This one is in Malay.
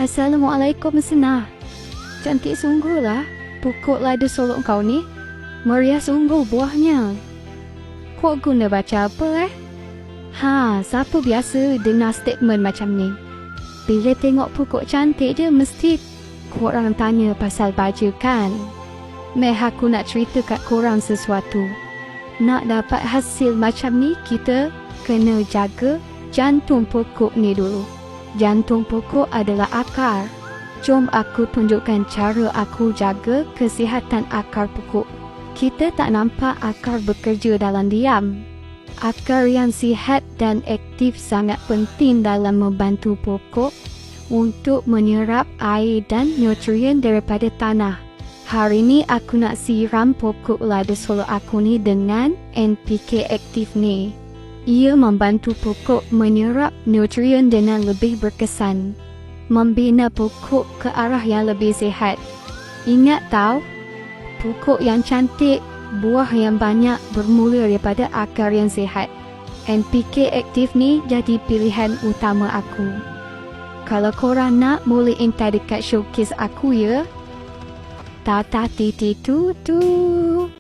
Assalamualaikum Senah. Cantik sungguh lah pokok lada solok kau ni. Meriah sungguh buahnya. Kau guna baca apa siapa biasa dengar statement macam ni? Bila tengok pokok cantik je mesti korang tanya pasal baju kan? Meh aku nak cerita kat korang sesuatu. Nak dapat hasil macam ni kita kena jaga jantung pokok ni dulu. Jantung pokok adalah akar. Jom aku tunjukkan cara aku jaga kesihatan akar pokok. Kita tak nampak akar bekerja dalam diam. Akar yang sihat dan aktif sangat penting dalam membantu pokok untuk menyerap air dan nutrien daripada tanah. Hari ni aku nak siram pokok lada solok aku ni dengan NPK aktif ni. Ia membantu pokok menyerap nutrien dengan lebih berkesan, membina pokok ke arah yang lebih sihat. Ingat tahu, pokok yang cantik, buah yang banyak bermula daripada akar yang sihat. NPK aktif ni jadi pilihan utama aku. Kalau korang nak, boleh enter dekat showcase aku ya. Tata titi tutu.